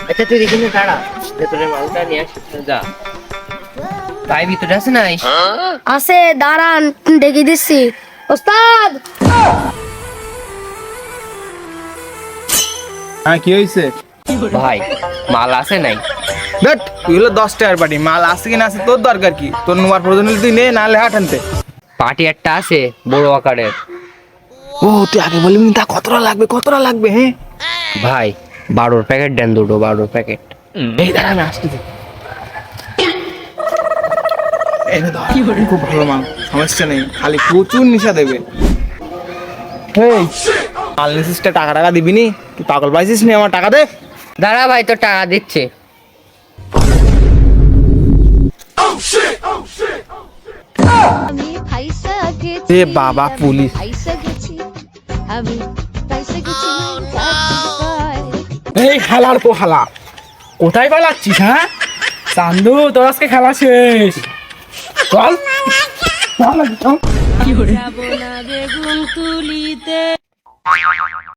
আচ্ছা তুই এখানে দাঁড়া, ভেতরে মালটা নিয়ে আসি, যা। ভাই ভিতরে আছে নাই? আছে, দাঁড়ান দেখে দিচ্ছি। ওস্তাদ, হ্যাঁ কি হয়েছে? ভাই মাল আছে নাই? দেখ তুই হলো 10 টাকার পার্টি, মাল আছে কি না আছে তোর দরকার কি? তোর নেওয়ার প্রয়োজন হলে তুই নে, না হলে হাট আনতে। পার্টি একটা আছে বড় আকারের। ও তুই আগে বলবি তা কতটা লাগবে, কতটা লাগবে? হ্যাঁ ভাই 12 প্যাকেট দেন, দুটো 12 প্যাকেট। এই দাঁড়া আমি আসতেছি। এই নে ধর, খুব ভালো মাল, সমস্যা নেই, খালি প্রচুর নিশা দেবে। এই মাল নিছিস, টাকা টাকা দিবি নি? তুই পাগল পাইছিস নি? আমার টাকা দে। দাঁড়া ভাই, তো টাকা দিচ্ছে। আমি ফাইসা গেছি, এ বাবা, পুলিশ। ফাইসা গেছি, আমি ফাইসা গেছি কাছে। এই খেলার পোহালা কোথায় পালাচ্ছিস? হ্যাঁ চান্দু, তোর আজকে খেলা শেষ। চল চল চল। যাব না বেগুন তুলিতে।